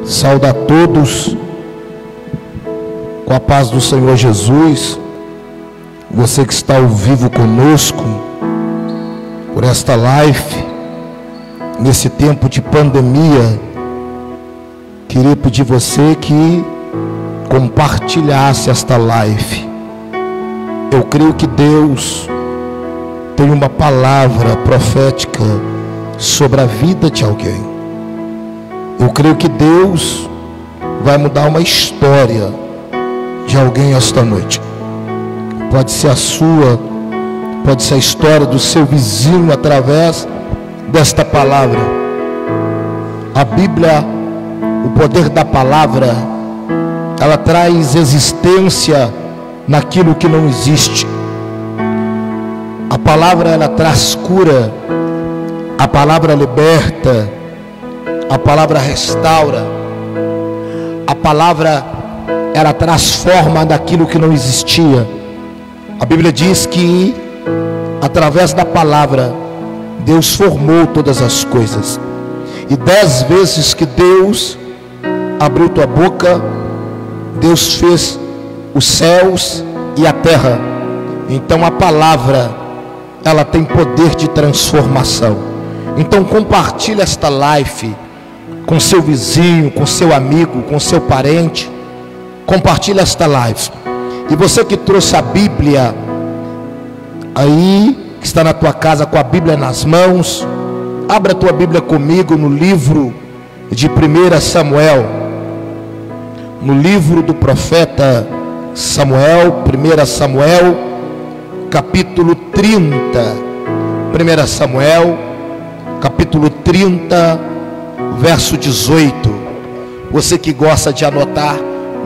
Saúdo a todos com a paz do Senhor Jesus. Você que está ao vivo conosco por esta live, nesse tempo de pandemia, queria pedir você que compartilhasse esta live. Eu creio que Deus tem uma palavra profética sobre a vida de alguém. Eu creio que Deus vai mudar uma história de alguém esta noite. Pode ser a sua, pode ser a história do seu vizinho através desta palavra. A Bíblia, o poder da palavra, ela traz existência naquilo que não existe. A palavra, ela traz cura. A palavra liberta. A palavra restaura. A palavra, ela transforma daquilo que não existia. A Bíblia diz que através da palavra Deus formou todas as coisas. E 10 vezes que Deus abriu tua boca, Deus fez os céus e a terra. Então a palavra, ela tem poder de transformação. Então compartilhe esta live com seu vizinho, com seu amigo, com seu parente. Compartilhe esta live. E você que trouxe a Bíblia aí, que está na tua casa com a Bíblia nas mãos, abra a tua Bíblia comigo no livro de 1 Samuel, no livro do profeta Samuel, 1 Samuel, capítulo 30. 1 Samuel, capítulo 30, verso 18. Você que gosta de anotar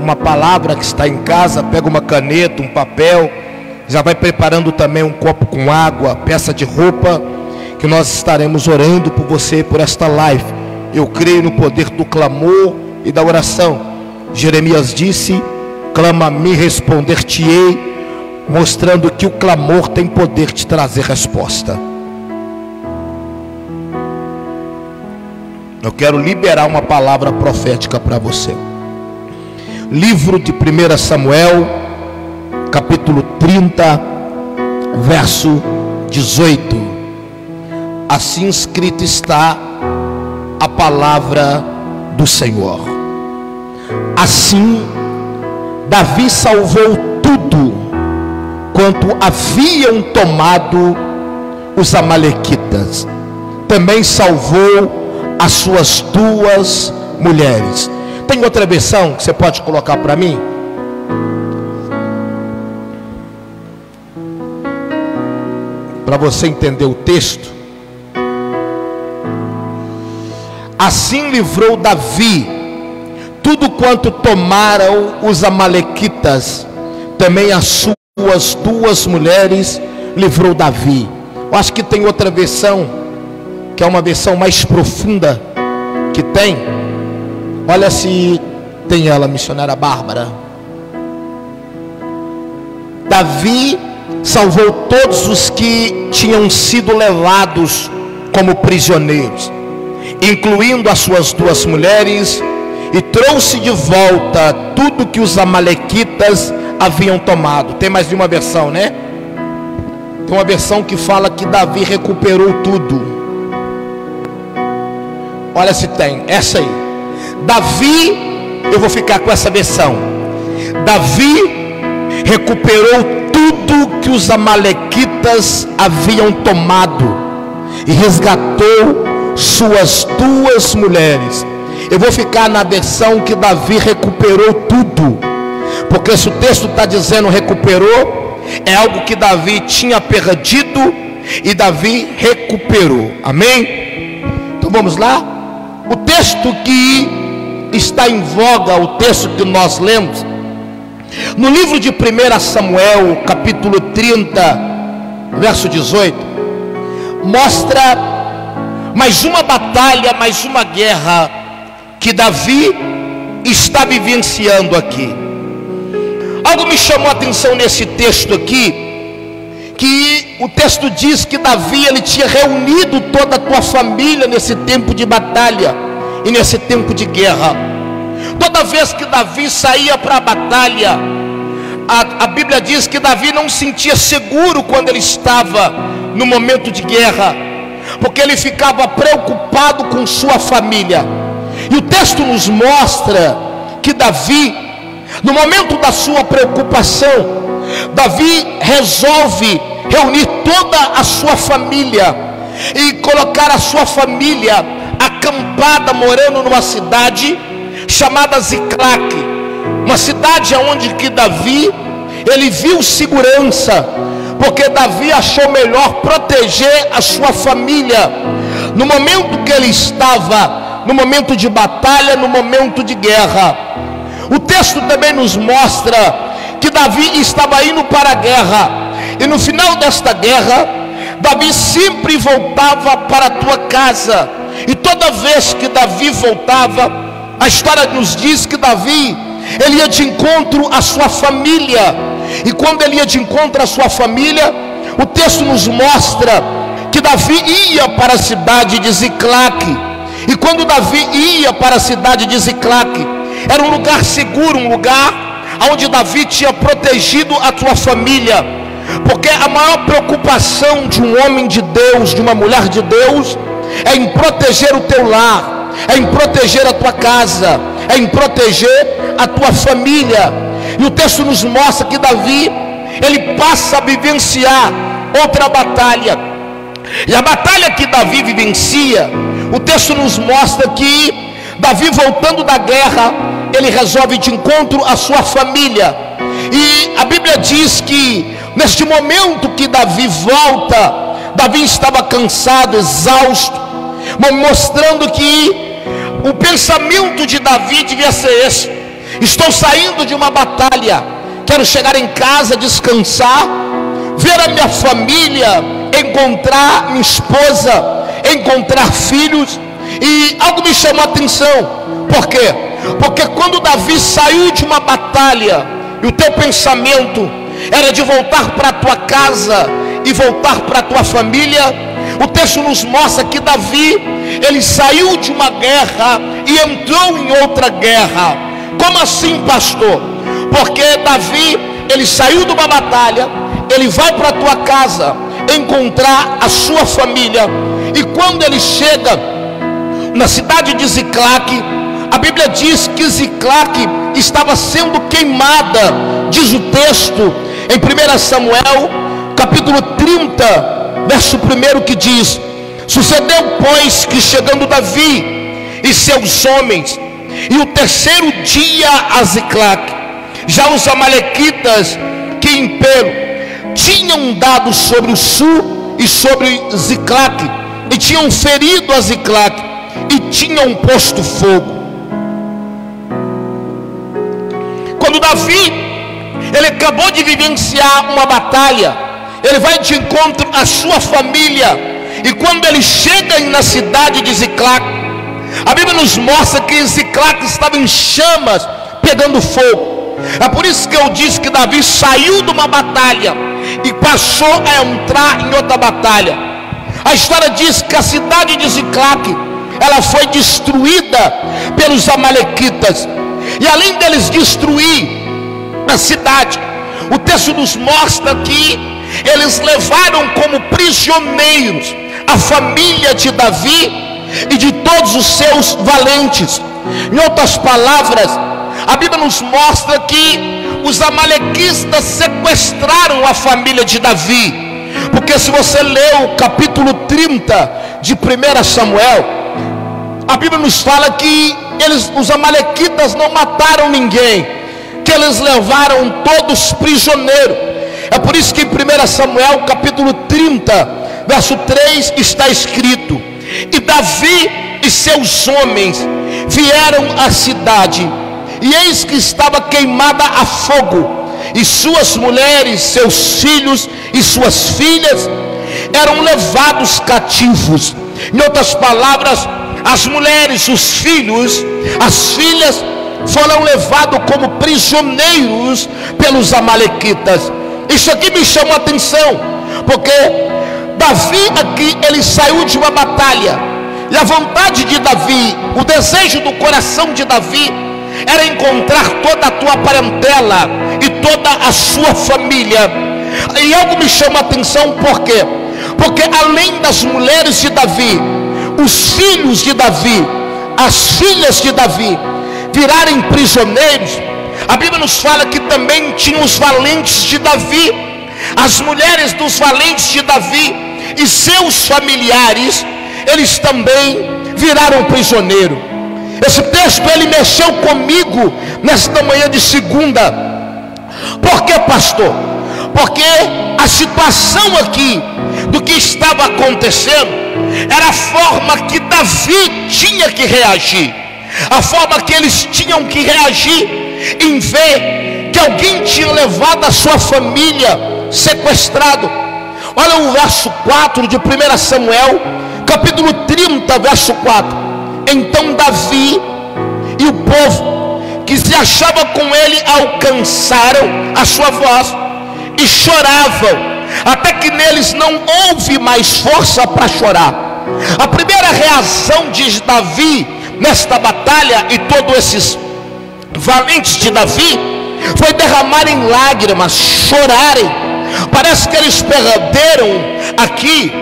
uma palavra que está em casa, pega uma caneta, um papel, já vai preparando também um copo com água, peça de roupa, que nós estaremos orando por você, por esta live. Eu creio no poder do clamor e da oração. Jeremias disse: clama a mim, responder-te-ei, mostrando que o clamor tem poder de trazer resposta. Eu quero liberar uma palavra profética para você. Livro de 1 Samuel, capítulo 30, verso 18. Assim escrito está a palavra do Senhor. Assim Davi salvou tudo quanto haviam tomado os amalequitas. Também salvou as suas 2 mulheres. Tem outra versão que você pode colocar para mim? Para você entender o texto. Assim livrou Davi tudo quanto tomaram os amalequitas. Também as suas 2 mulheres livrou Davi. Eu acho que tem outra versão, que é uma versão mais profunda que tem. Olha se tem ela, missionária Bárbara. Davi salvou todos os que tinham sido levados como prisioneiros, incluindo as suas 2 mulheres, e trouxe de volta tudo que os amalequitas haviam tomado. Tem mais de uma versão, né? Tem uma versão que fala que Davi recuperou tudo. Olha se tem, essa aí. Davi, eu vou ficar com essa versão. Davi recuperou tudo que os amalequitas haviam tomado e resgatou suas 2 mulheres. Eu vou ficar na versão que Davi recuperou tudo, porque se o texto está dizendo recuperou, é algo que Davi tinha perdido e Davi recuperou. Amém? Então vamos lá. O texto que está em voga, o texto que nós lemos no livro de 1 Samuel, capítulo 30, verso 18, mostra mais uma batalha, mais uma guerra que Davi está vivenciando aqui. Algo me chamou a atenção nesse texto aqui, que o texto diz que Davi, ele tinha reunido toda a tua família nesse tempo de batalha. e nesse tempo de guerra. Toda vez que Davi saía para a batalha, a Bíblia diz que Davi não se sentia seguro quando ele estava no momento de guerra, porque ele ficava preocupado com sua família. E o texto nos mostra que Davi, no momento da sua preocupação, Davi resolve reunir toda a sua família e colocar a sua família acampada, morando numa cidade chamada Ziclac, uma cidade onde que Davi, ele viu segurança, porque Davi achou melhor proteger a sua família no momento que ele estava no momento de batalha, no momento de guerra. O texto também nos mostra que Davi estava indo para a guerra, e no final desta guerra, Davi sempre voltava para a tua casa, e toda vez que Davi voltava, a história nos diz que Davi, ele ia de encontro à sua família, e quando ele ia de encontro à sua família, o texto nos mostra que Davi ia para a cidade de Ziclac. E quando Davi ia para a cidade de Ziclac, era um lugar seguro, um lugar onde Davi tinha protegido a sua família, porque a maior preocupação de um homem de Deus, de uma mulher de Deus, é em proteger o teu lar, é em proteger a tua casa, é em proteger a tua família. E o texto nos mostra que Davi, ele passa a vivenciar outra batalha, e a batalha que Davi vivencia, o texto nos mostra que Davi, voltando da guerra, ele resolve de encontro à sua família, e a Bíblia diz que neste momento que Davi volta, Davi estava cansado, exausto, mostrando que o pensamento de Davi devia ser esse: estou saindo de uma batalha, quero chegar em casa, descansar, ver a minha família, encontrar minha esposa, encontrar filhos. E algo me chamou a atenção. Por quê? Porque quando Davi saiu de uma batalha, e o teu pensamento era de voltar para a tua casa e voltar para a tua família, o texto nos mostra que Davi, ele saiu de uma guerra e entrou em outra guerra. Como assim, pastor? Porque Davi, ele saiu de uma batalha, ele vai para a tua casa encontrar a sua família, e quando ele chega na cidade de Ziclac, a Bíblia diz que Ziclac estava sendo queimada. Diz o texto em 1 Samuel capítulo 30, verso 1, que diz: sucedeu, pois, que chegando Davi e seus homens, e o terceiro dia a Ziclac, já os amalequitas que em Pelo tinham dado sobre o sul e sobre Ziclac, e tinham ferido a Ziclac, e tinham posto fogo. Quando Davi, ele acabou de vivenciar uma batalha, ele vai de encontro à sua família, e quando ele chega na cidade de Ziclac, a Bíblia nos mostra que Ziclac estava em chamas, pegando fogo. É por isso que eu disse que Davi saiu de uma batalha e passou a entrar em outra batalha. A história diz que a cidade de Ziclac, ela foi destruída pelos amalequitas, e além deles destruir a cidade, o texto nos mostra que eles levaram como prisioneiros a família de Davi e de todos os seus valentes. Em outras palavras, a Bíblia nos mostra que os amalequistas sequestraram a família de Davi, porque se você ler o capítulo 30 de 1 Samuel, a Bíblia nos fala que os amalequitas não mataram ninguém, que eles levaram todos prisioneiros. É por isso que em 1 Samuel capítulo 30, verso 3 está escrito: e Davi e seus homens vieram à cidade, e eis que estava queimada a fogo, e suas mulheres, seus filhos e suas filhas eram levados cativos. Em outras palavras, as mulheres, os filhos, as filhas foram levados como prisioneiros pelos amalequitas. Isso aqui me chamou a atenção, porque Davi aqui, ele saiu de uma batalha, E a vontade de Davi, o desejo do coração de Davi, era encontrar toda a tua parentela e toda a sua família. E algo me chama a atenção, por quê? Porque além das mulheres de Davi, os filhos de Davi, as filhas de Davi virarem prisioneiros, a Bíblia nos fala que também tinha os valentes de Davi, as mulheres dos valentes de Davi e seus familiares, eles também viraram prisioneiro. Esse texto, ele mexeu comigo nesta manhã de segunda. Por que, pastor? Porque a situação aqui do que estava acontecendo era a forma que Davi tinha que reagir, a forma que eles tinham que reagir em ver que alguém tinha levado a sua família sequestrado. Olha o verso 4 de 1 Samuel, capítulo 30, verso 4. Então Davi e o povo que se achava com ele alcançaram a sua voz e choravam, até que neles não houve mais força para chorar. A primeira reação de Davi nesta batalha, e todos esses valentes de Davi, foi derramarem lágrimas, chorarem. Parece que eles perderam aqui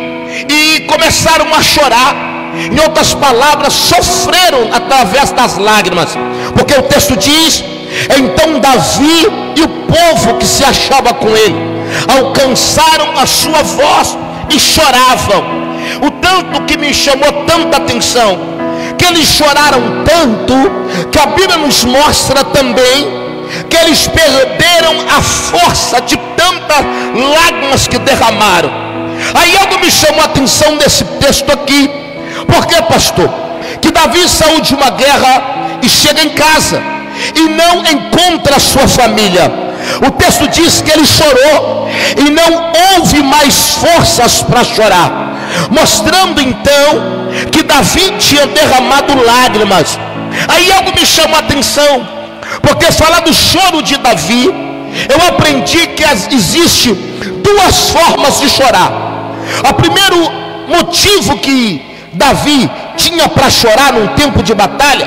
e começaram a chorar. Em outras palavras, sofreram através das lágrimas, porque o texto diz: então Davi e o povo que se achava com ele alcançaram a sua voz e choravam. O tanto que me chamou tanta atenção, que eles choraram tanto, que a Bíblia nos mostra também que eles perderam a força de tantas lágrimas que derramaram. Aí algo me chamou a atenção nesse texto aqui. Por que, pastor? Que Davi saiu de uma guerra e chega em casa e não encontra a sua família. O texto diz que ele chorou e não houve mais forças para chorar, mostrando então que Davi tinha derramado lágrimas. Aí algo me chama a atenção, porque falar do choro de Davi, eu aprendi que existe duas formas de chorar. O primeiro motivo que Davi tinha para chorar num tempo de batalha,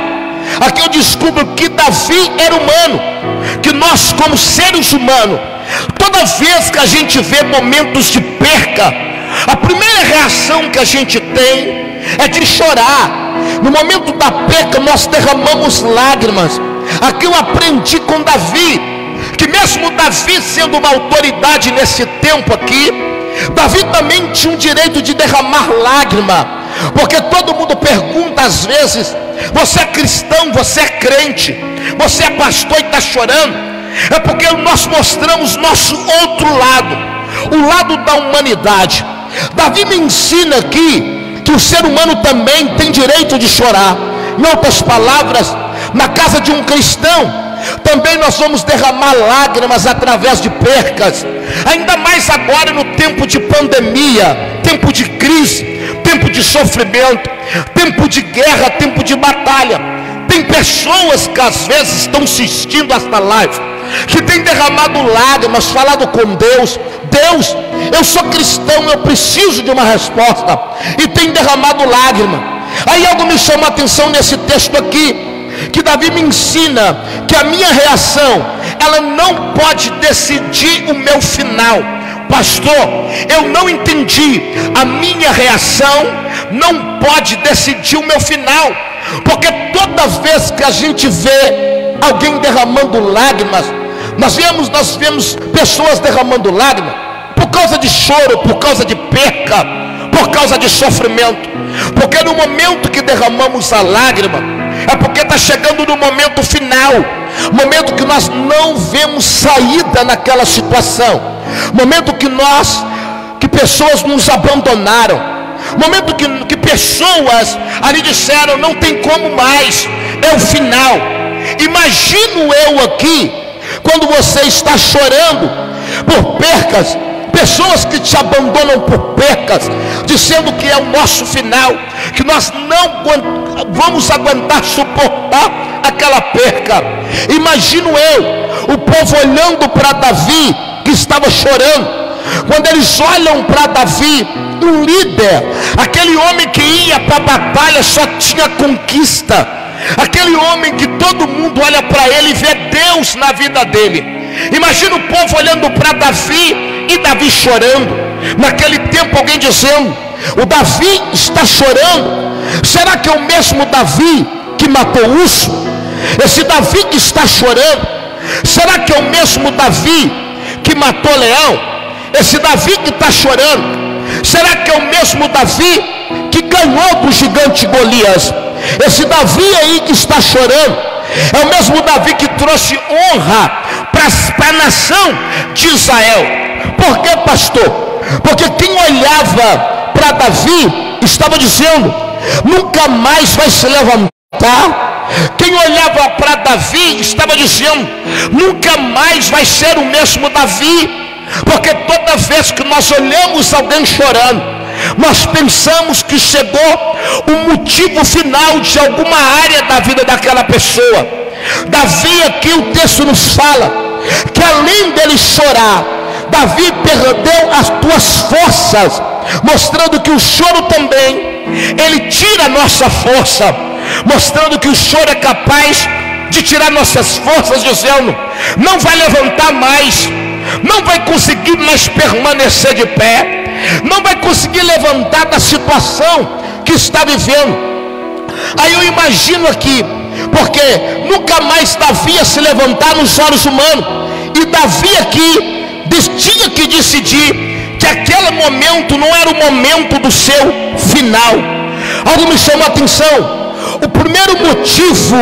aqui eu descubro que Davi era humano, que nós como seres humanos, toda vez que a gente vê momentos de perca, a primeira reação que a gente tem é de chorar. No momento da perca nós derramamos lágrimas. Aqui eu aprendi com Davi, que mesmo Davi sendo uma autoridade nesse tempo aqui, Davi também tinha o direito de derramar lágrima, porque todo mundo pergunta às vezes: você é cristão, você é crente, você é pastor e está chorando? É porque nós mostramos nosso outro lado, o lado da humanidade. Davi me ensina aqui que o ser humano também tem direito de chorar. Em outras palavras, na casa de um cristão também nós vamos derramar lágrimas através de percas, ainda mais agora no tempo de pandemia, tempo de crise, tempo de sofrimento, tempo de guerra, tempo de batalha. Tem pessoas que às vezes estão assistindo esta live, que tem derramado lágrimas, falado com Deus: Deus, eu sou cristão, eu preciso de uma resposta, e tem derramado lágrima. Aí algo me chama a atenção nesse texto aqui, que Davi me ensina que a minha reação, ela não pode decidir o meu final. Pastor, eu não entendi. A minha reação não pode decidir o meu final, porque toda vez que a gente vê alguém derramando lágrimas, nós vemos pessoas derramando lágrimas por causa de choro, por causa de perca, por causa de sofrimento. Porque no momento que derramamos a lágrima, é porque está chegando no momento final, momento que nós não vemos saída naquela situação, momento que pessoas nos abandonaram, momento que pessoas ali disseram: não tem como mais, é o final. Imagino eu aqui, quando você está chorando por percas, pessoas que te abandonam por percas, dizendo que é o nosso final, que nós não vamos aguentar suportar aquela perca. Imagino eu, o povo olhando para Davi, que estava chorando, quando eles olham para Davi, um líder, aquele homem que ia para a batalha, só tinha conquista, aquele homem que todo mundo olha para ele e vê Deus na vida dele. Imagina o povo olhando para Davi e Davi chorando. Naquele tempo alguém dizendo: o Davi está chorando. Será que é o mesmo Davi que matou o urso? Esse Davi que está chorando, será que é o mesmo Davi que matou o leão? Esse Davi que está chorando, será que é o mesmo Davi que ganhou do gigante Golias? Esse Davi aí que está chorando é o mesmo Davi que trouxe honra para a nação de Israel. Por que, pastor? Porque quem olhava para Davi estava dizendo: nunca mais vai se levantar. Quem olhava para Davi estava dizendo: nunca mais vai ser o mesmo Davi. Porque toda vez que nós olhamos alguém chorando, nós pensamos que chegou o motivo final de alguma área da vida daquela pessoa. Davi, aqui o texto nos fala que além dele chorar, Davi perdeu as tuas forças, mostrando que o choro também, ele tira a nossa força, mostrando que o choro é capaz de tirar nossas forças, dizendo: não vai levantar mais, não vai conseguir mais permanecer de pé, não vai conseguir levantar da situação que está vivendo. Aí eu imagino aqui, porque nunca mais Davi ia se levantar nos olhos humanos, e Davi aqui tinha que decidir que aquele momento não era o momento do seu final. Algo me chamou a atenção. O primeiro motivo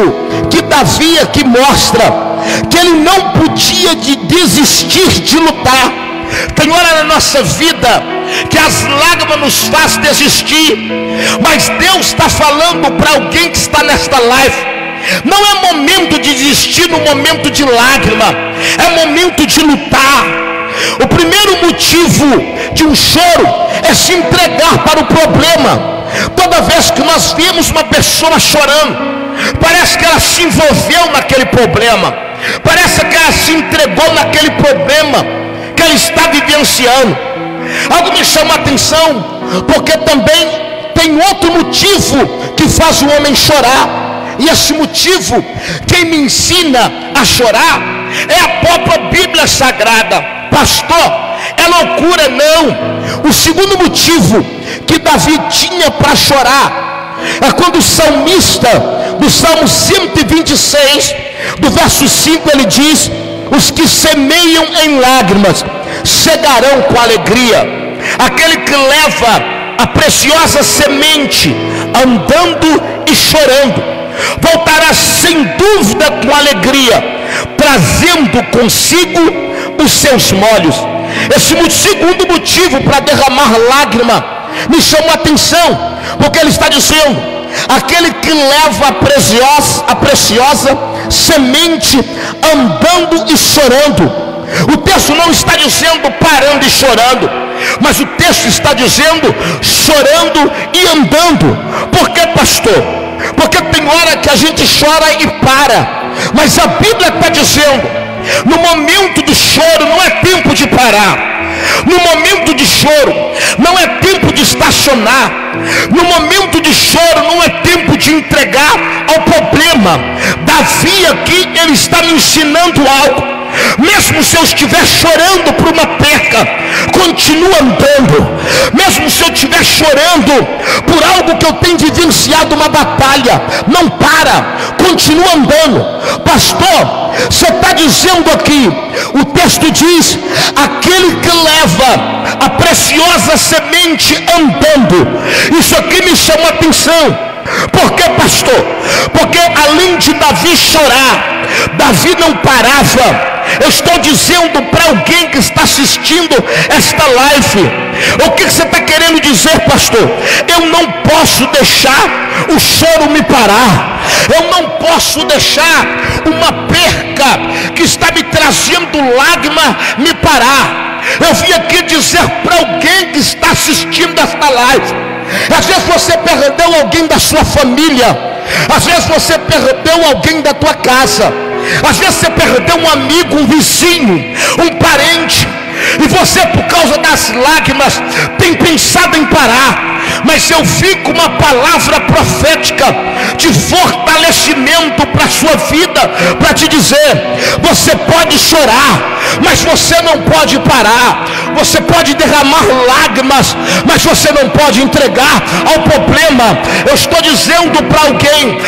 que Davi aqui mostra, que ele não podia desistir de lutar. Tem hora na nossa vida que as lágrimas nos fazem desistir, mas Deus está falando para alguém que está nesta live: não é momento de desistir no momento de lágrima, é momento de lutar. O primeiro motivo de um choro é se entregar para o problema. Toda vez que nós vemos uma pessoa chorando, parece que ela se envolveu naquele problema, parece que ela se entregou naquele problema que ela está vivenciando. Algo me chama a atenção, porque também tem outro motivo que faz o homem chorar. E esse motivo, quem me ensina a chorar é a própria Bíblia Sagrada. Pastor, é loucura? Não. O segundo motivo que Davi tinha para chorar é quando o salmista, do Salmo 126, do verso 5, ele diz: os que semeiam em lágrimas cegarão com alegria. Aquele que leva a preciosa semente andando e chorando voltará sem dúvida com alegria, trazendo consigo os seus molhos. Esse segundo motivo para derramar lágrima me chamou a atenção, porque ele está dizendo: aquele que leva a preciosa semente andando e chorando. O texto não está dizendo parando e chorando, mas o texto está dizendo chorando e andando. Por que, pastor? Porque tem hora que a gente chora e para, mas a Bíblia está dizendo: no momento do choro não é tempo de parar, no momento de choro não é tempo de estacionar, no momento de choro não é tempo de entregar ao problema. Davi aqui, ele está me ensinando algo. Mesmo se eu estiver chorando por uma perca, continua andando. Mesmo se eu estiver chorando por algo que eu tenho vivenciado, uma batalha, não para, continua andando. Pastor, você está dizendo aqui, o texto diz: aquele que leva a preciosa semente andando. Isso aqui me chamou a atenção. Por que, pastor? Porque além de Davi chorar, Davi não parava. Eu estou dizendo para alguém que está assistindo esta live: o que você está querendo dizer, pastor? Eu não posso deixar o choro me parar, eu não posso deixar uma perca que está me trazendo lágrima me parar. Eu vim aqui dizer para alguém que está assistindo esta live: às vezes você perdeu alguém da sua família, às vezes você perdeu alguém da tua casa, às vezes você perdeu um amigo, um vizinho, um parente. e você, por causa das lágrimas, tem pensado em parar. Mas eu vi com uma palavra profética de fortalecimento para a sua vida, para te dizer: você pode chorar, mas você não pode parar. Você pode derramar lágrimas, mas você não pode entregar ao problema. Eu estou dizendo para alguém: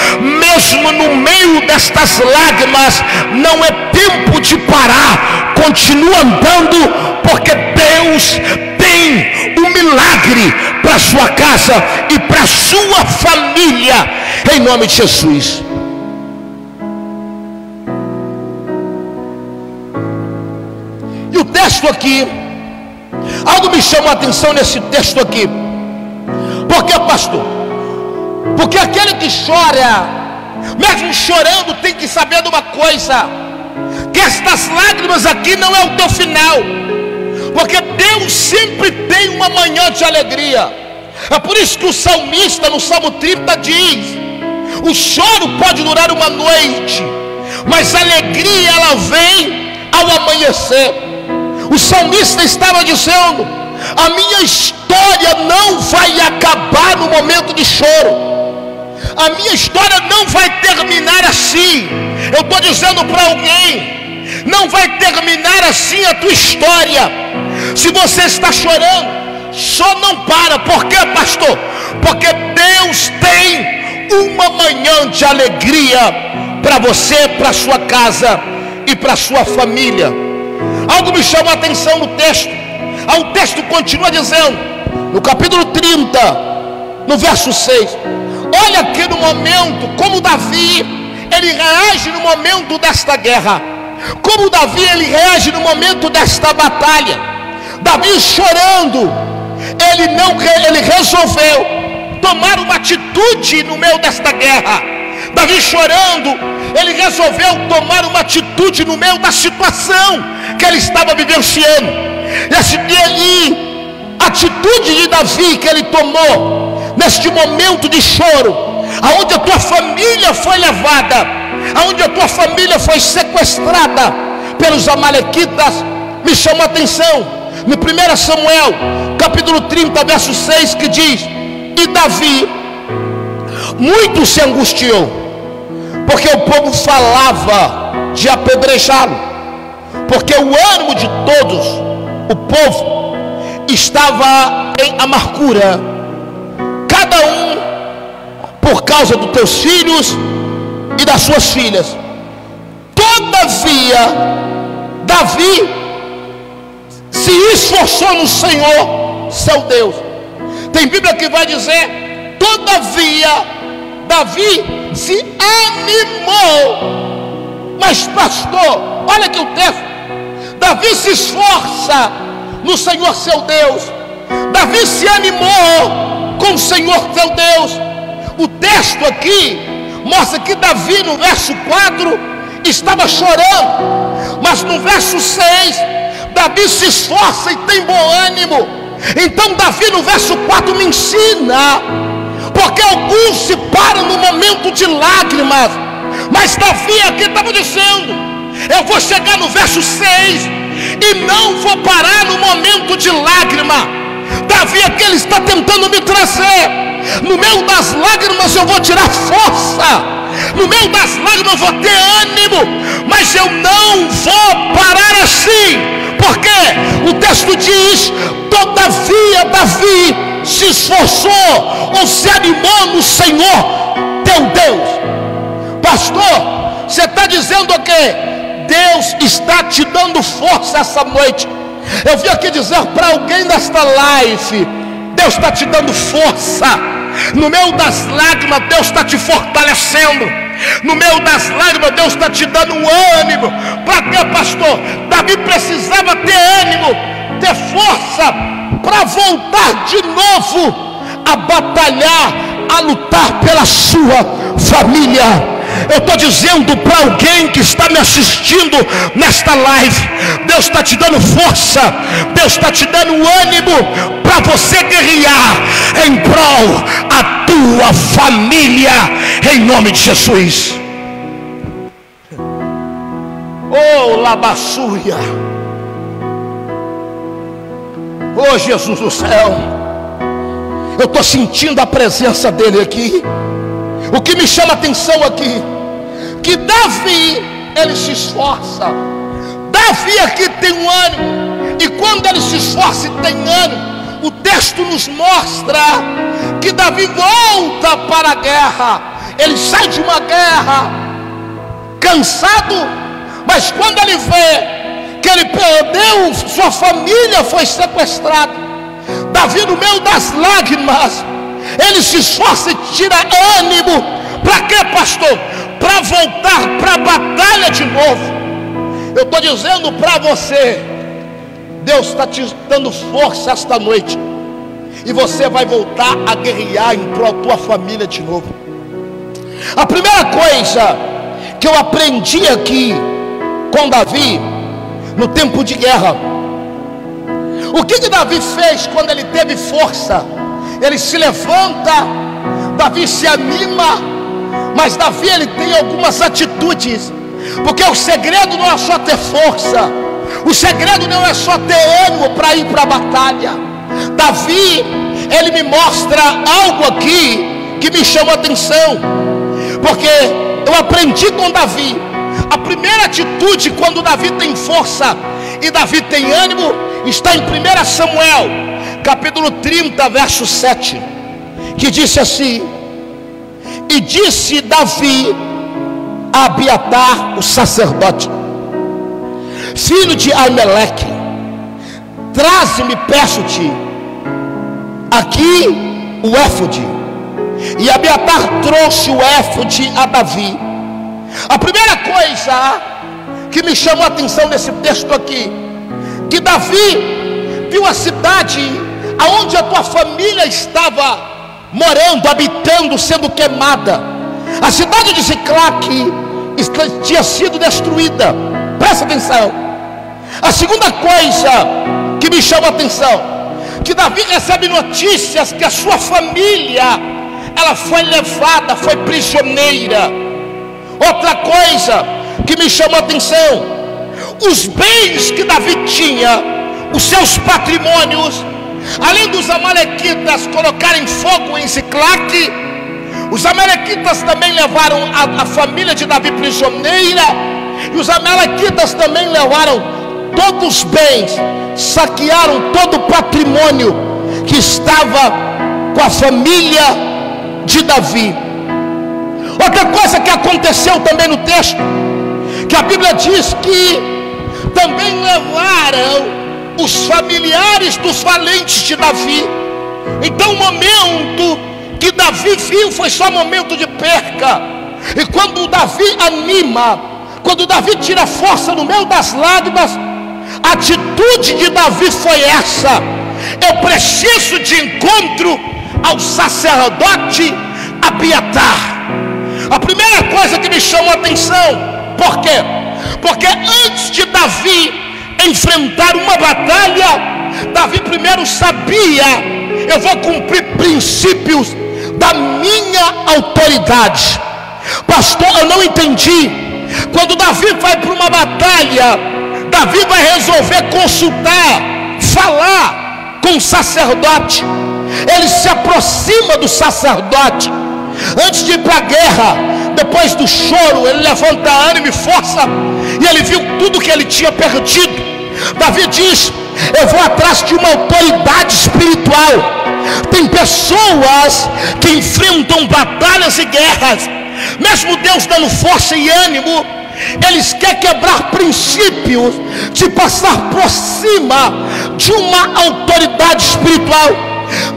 mesmo no meio destas lágrimas, não é tempo de parar. Continua andando, porque Deus tem um milagre para a sua casa e para a sua família, em nome de Jesus. E o texto aqui, algo me chamou a atenção nesse texto aqui. Por que, pastor? Porque aquele que chora, mesmo chorando, tem que saber de uma coisa: que estas lágrimas aqui não é o teu final, porque Deus sempre tem uma manhã de alegria. É por isso que o salmista no Salmo 30 diz: o choro pode durar uma noite, mas a alegria ela vem ao amanhecer. O salmista estava dizendo: a minha história não vai acabar no momento de choro, a minha história não vai terminar assim. Eu estou dizendo para alguém: não vai terminar assim a tua história. Se você está chorando, só não para. Por quê, pastor? Porque Deus tem uma manhã de alegria para você, para a sua casa e para a sua família. Algo me chamou a atenção no texto. O texto continua dizendo, no capítulo 30, no verso 6, olha aqui no momento como Davi ele reage no momento desta guerra, como Davi ele reage no momento desta batalha. Davi chorando, ele resolveu tomar uma atitude no meio desta guerra. Davi chorando, ele resolveu tomar uma atitude no meio da situação que ele estava vivenciando. E a atitude de Davi que ele tomou neste momento de choro, aonde a tua família foi levada, aonde a tua família foi sequestrada pelos amalequitas, me chamou a atenção. No 1 Samuel, capítulo 30, verso 6, que diz: e Davi muito se angustiou, porque o povo falava de apedrejá-lo, porque o ânimo de todos, o povo, estava em amargura, cada um por causa dos teus filhos e das suas filhas. Todavia, Davi se esforçou no Senhor, seu Deus. Tem Bíblia que vai dizer: todavia, Davi se animou. Mas pastor, olha aqui o texto: Davi se esforça no Senhor, seu Deus. Davi se animou com o Senhor, seu Deus. O texto aqui mostra que Davi no verso 4 estava chorando, mas no verso 6 Davi se esforça e tem bom ânimo. Então Davi no verso 4 me ensina, porque alguns se param no momento de lágrimas, mas Davi aqui estava dizendo: eu vou chegar no verso 6 e não vou parar no momento de lágrima. Davi aqui ele está tentando me trazer: no meio das lágrimas eu vou tirar força, no meio das lágrimas eu vou ter ânimo, mas eu não vou parar assim. Porque o texto diz: todavia Davi se esforçou ou se animou no Senhor teu Deus. Pastor, você está dizendo o quê? Deus está te dando força essa noite. Eu vim aqui dizer para alguém nesta live: Deus está te dando força. No meio das lágrimas Deus está te fortalecendo. No meio das lágrimas Deus está te dando um ânimo. Para quê, pastor? Davi precisava ter ânimo, ter força para voltar de novo a batalhar, a lutar pela sua família. Eu estou dizendo para alguém que está me assistindo nesta live: Deus está te dando força, Deus está te dando ânimo para você guerrear em prol a tua família, em nome de Jesus. Oh, labassúria. Oh Jesus do céu, eu estou sentindo a presença dele aqui. O que me chama a atenção aqui, que Davi, ele se esforça. Davi aqui tem um ânimo, e quando ele se esforça e tem ânimo, o texto nos mostra que Davi volta para a guerra. Ele sai de uma guerra cansado, mas quando ele vê que ele perdeu, sua família foi sequestrada, Davi, no meio das lágrimas, ele se esforça e tira ânimo. Para quê, pastor? Para voltar para a batalha de novo. Eu estou dizendo para você, Deus está te dando força esta noite, e você vai voltar a guerrear em prol da tua família de novo. A primeira coisa que eu aprendi aqui com Davi, no tempo de guerra, o que Davi fez quando ele teve força? Ele se levanta, Davi se anima, mas Davi, ele tem algumas atitudes, porque o segredo não é só ter força, o segredo não é só ter ânimo para ir para a batalha. Davi, ele me mostra algo aqui que me chamou a atenção, porque eu aprendi com Davi, a primeira atitude quando Davi tem força e Davi tem ânimo, está em 1 Samuel, capítulo 30, verso 7, que disse assim: e disse Davi a Abiatar, o sacerdote, filho de Aimeleque, traze-me, peço-te, aqui o éfode. E Abiatar trouxe o éfode a Davi. A primeira coisa que me chamou a atenção nesse texto aqui, que Davi viu a cidade aonde a tua família estava morando, habitando, sendo queimada. A cidade de Ziclague tinha sido destruída. Presta atenção. A segunda coisa que me chama a atenção, que Davi recebe notícias que a sua família, ela foi levada, foi prisioneira. Outra coisa que me chamou a atenção, os bens que Davi tinha, os seus patrimônios, além dos amalequitas colocarem fogo em Ziclague, os amalequitas também levaram a família de Davi prisioneira, e os amalequitas também levaram todos os bens, saquearam todo o patrimônio que estava com a família de Davi. Outra coisa que aconteceu também no texto, que a Bíblia diz que também levaram os familiares dos valentes de Davi. Então o momento que Davi viu foi só momento de perca. E quando Davi anima, quando Davi tira força no meio das lágrimas, a atitude de Davi foi essa: eu preciso de encontro ao sacerdote Abiatar. A primeira coisa que me chamou a atenção, por quê? Porque antes de Davi enfrentar uma batalha, Davi primeiro sabia: eu vou cumprir princípios da minha autoridade. Pastor, eu não entendi. Quando Davi vai para uma batalha, Davi vai resolver consultar, falar com o sacerdote. Ele se aproxima do sacerdote antes de ir para a guerra. Depois do choro, ele levanta ânimo e força, e ele viu tudo que ele tinha perdido. Davi diz: eu vou atrás de uma autoridade espiritual. Tem pessoas que enfrentam batalhas e guerras, mesmo Deus dando força e ânimo, eles querem quebrar princípios de passar por cima de uma autoridade espiritual.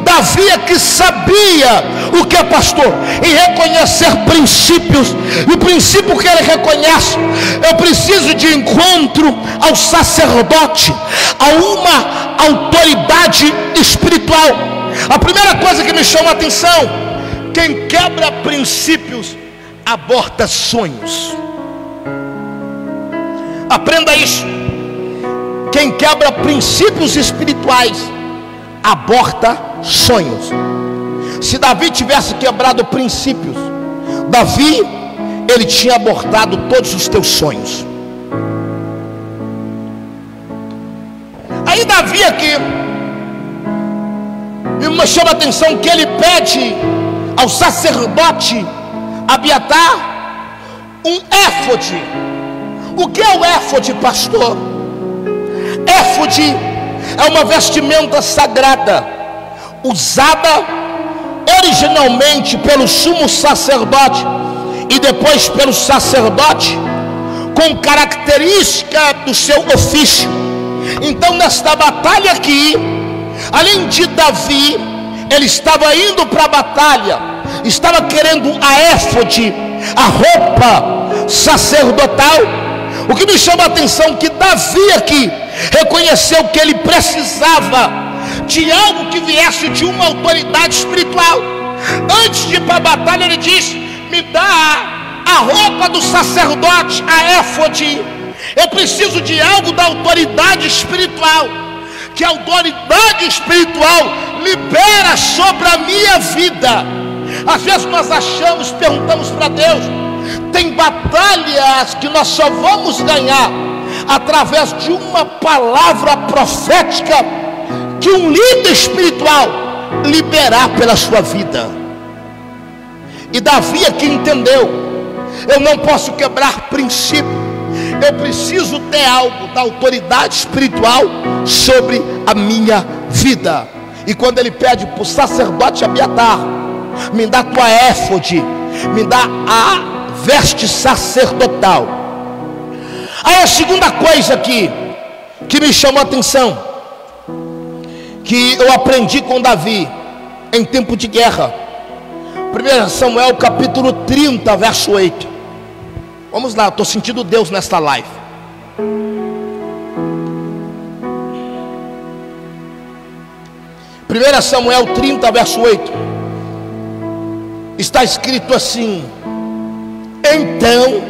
Davi é que sabia o que é, pastor? Em reconhecer princípios. E o princípio que ele reconhece: eu preciso de encontro ao sacerdote, a uma autoridade espiritual. A primeira coisa que me chama a atenção: quem quebra princípios aborta sonhos. Aprenda isso. Quem quebra princípios espirituais aborta sonhos. Se Davi tivesse quebrado princípios, Davi, ele tinha abortado todos os teus sonhos. Aí Davi aqui, E me chama a atenção que ele pede ao sacerdote Abiatar um éfode. O que é o éfode, pastor? Éfode é uma vestimenta sagrada, usada originalmente pelo sumo sacerdote e depois pelo sacerdote, com característica do seu ofício. Então, nesta batalha aqui, além de Davi, ele estava indo para a batalha, estava querendo a éfode, a roupa sacerdotal. O que me chama a atenção é que Davi aqui reconheceu que ele precisava de algo que viesse de uma autoridade espiritual. Antes de ir para a batalha, ele diz: me dá a roupa do sacerdote, a éfode. Eu preciso de algo da autoridade espiritual, que a autoridade espiritual libera sobre a minha vida. Às vezes nós achamos, perguntamos para Deus, tem batalhas que nós só vamos ganhar através de uma palavra profética que um líder espiritual liberar pela sua vida. E Davi aqui entendeu: eu não posso quebrar princípio, eu preciso ter algo da autoridade espiritual sobre a minha vida. E quando ele pede para o sacerdote Abiatar: me dá tua éfode, me dá a veste sacerdotal. Aí a segunda coisa aqui que me chamou a atenção, que eu aprendi com Davi em tempo de guerra, 1 Samuel capítulo 30, verso 8. Vamos lá, estou sentindo Deus nesta live. Primeira Samuel 30, verso 8. Está escrito assim: então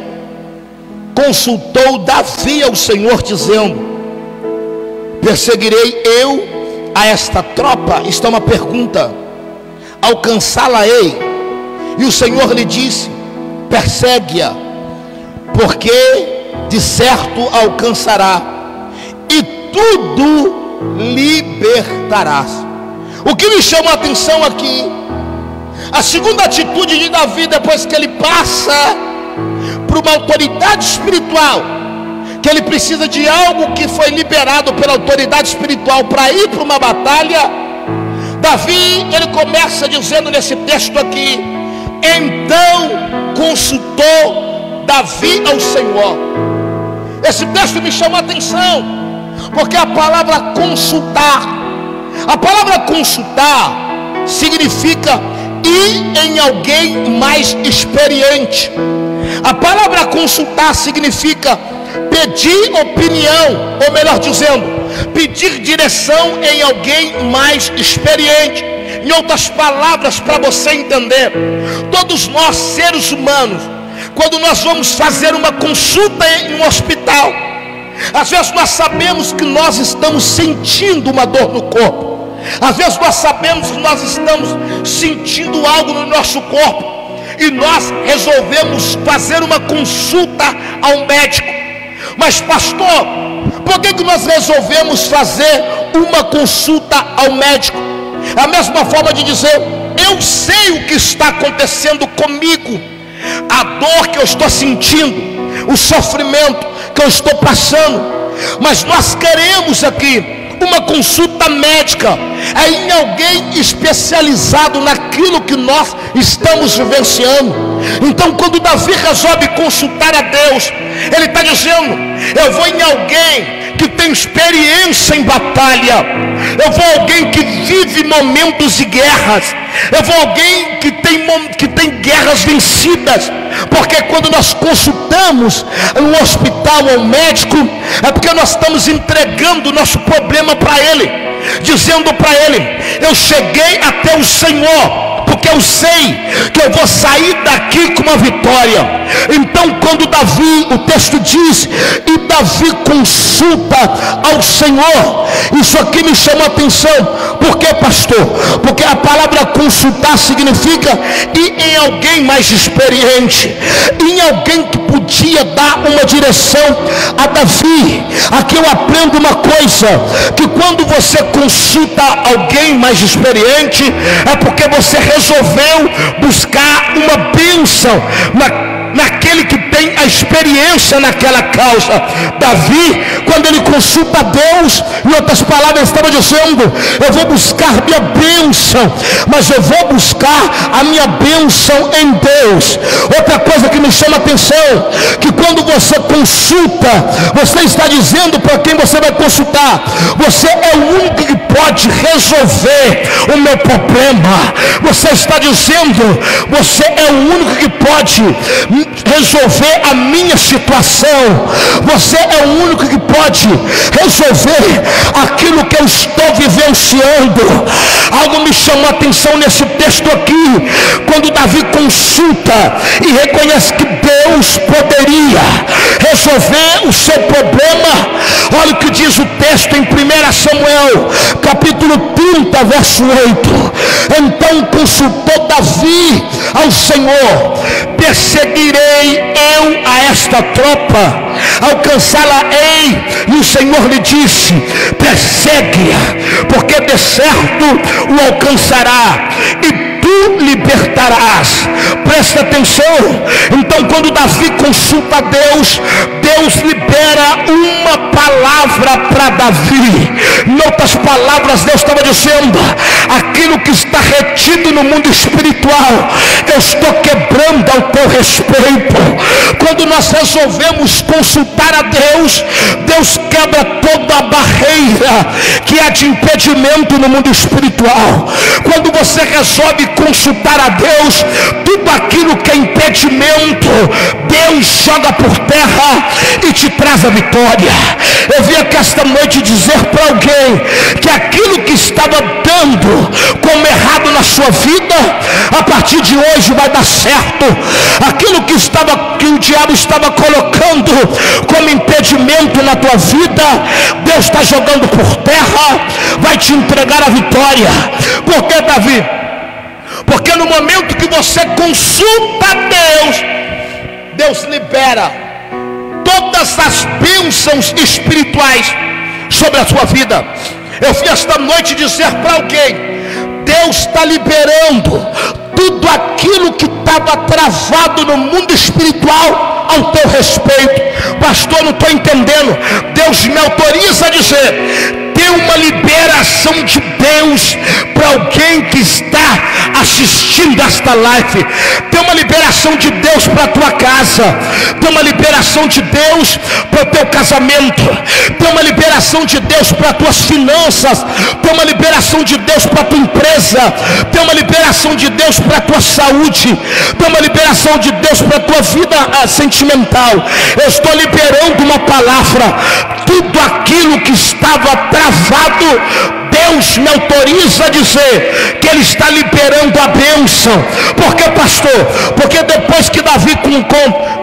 consultou Davi ao Senhor, dizendo: perseguirei eu a esta tropa? Isto é uma pergunta. Alcançá-la-ei? E o Senhor lhe disse: persegue-a, porque de certo alcançará, e tudo libertarás. O que me chama a atenção aqui, a segunda atitude de Davi, depois que ele passa por uma autoridade espiritual, que ele precisa de algo que foi liberado pela autoridade espiritual para ir para uma batalha. Davi, ele começa dizendo nesse texto aqui: então consultou Davi ao Senhor. Esse texto me chamou a atenção, porque a palavra consultar, significa ir em alguém mais experiente. A palavra consultar significa pedir opinião, ou melhor dizendo, pedir direção em alguém mais experiente. Em outras palavras, para você entender, todos nós seres humanos, quando nós vamos fazer uma consulta em um hospital, às vezes nós sabemos que nós estamos sentindo uma dor no corpo, às vezes nós sabemos que nós estamos sentindo algo no nosso corpo, e nós resolvemos fazer uma consulta a um médico. Mas pastor, por que nós resolvemos fazer uma consulta ao médico? A mesma forma de dizer: eu sei o que está acontecendo comigo, a dor que eu estou sentindo, o sofrimento que eu estou passando, mas nós queremos aqui uma consulta médica, é em alguém especializado naquilo que nós estamos vivenciando. Então, quando Davi resolve consultar a Deus, ele está dizendo: eu vou em alguém que tem experiência em batalha, eu vou alguém que vive momentos de guerras, eu vou alguém que tem guerras vencidas. Porque quando nós consultamos um hospital ou um médico, é porque nós estamos entregando o nosso problema para ele, dizendo para ele: eu cheguei até o Senhor porque eu sei que eu vou sair daqui com uma vitória. Então quando Davi, o texto diz, e Davi consulta ao Senhor, isso aqui me chama a atenção. Por que, pastor? Porque a palavra consultar significa ir em alguém mais experiente, em alguém que podia dar uma direção a Davi. Aqui eu aprendo uma coisa, que quando você consulta alguém mais experiente, é porque você resolveu buscar uma bênção naquele que tem a experiência naquela causa. Davi, quando ele consulta a Deus, em outras palavras, estava dizendo: eu vou buscar minha bênção, mas eu vou buscar a minha bênção em Deus. Outra coisa que me chama a atenção, que quando você consulta, você está dizendo para quem você vai consultar: você é o único que pode resolver o meu problema. Você está dizendo: você é o único que pode resolver a minha situação. Você é o único que pode resolver aquilo que eu estou vivenciando. Algo me chamou a atenção nesse texto aqui, quando Davi consulta e reconhece que Deus poderia resolver o seu problema. Olha o que diz o texto em 1 Samuel capítulo 30, verso 8. Então consultou Davi ao Senhor: perseguirei eu a esta tropa, alcançá-la-ei? E o Senhor lhe disse: persegue-a, porque de certo o alcançará e tu libertarás. Presta atenção. Então quando Davi consulta a Deus, Deus libera uma palavra para Davi. Em outras palavras, Deus estava dizendo: aquilo que está retido no mundo espiritual, eu estou quebrando ao teu respeito. Quando nós resolvemos consultar a Deus, Deus quebra toda a barreira que há de impedimento no mundo espiritual. Quando você resolve consultar a Deus, tudo aquilo que é impedimento, Deus joga por terra e te traz a vitória. Eu vim aqui esta noite dizer para alguém que aquilo que estava dando como errado na sua vida, a partir de hoje vai dar certo. Aquilo que o diabo estava colocando como impedimento na tua vida, Deus está jogando por terra, vai te entregar a vitória. Por que, Davi? Porque no momento que você consulta Deus, Deus libera todas as bênçãos espirituais sobre a sua vida. Eu fui esta noite dizer para alguém: Deus está liberando tudo aquilo que estava travado no mundo espiritual ao teu respeito. Pastor, não estou entendendo. Deus me autoriza a dizer: tem uma liberação de Deus para alguém que está assistindo esta live. Tem uma liberação de Deus para a tua casa. Tem uma liberação de Deus para o teu casamento. Tem uma liberação de Deus para as tuas finanças. Tem uma liberação de Deus para a tua empresa. Tem uma liberação de Deus para a tua saúde. Tem uma liberação de Deus para a tua vida sentimental. Eu estou liberando uma palavra. Tudo aquilo que estava travado, Deus me autoriza a dizer que Ele está liberando a bênção. Por que, pastor? Porque depois que Davi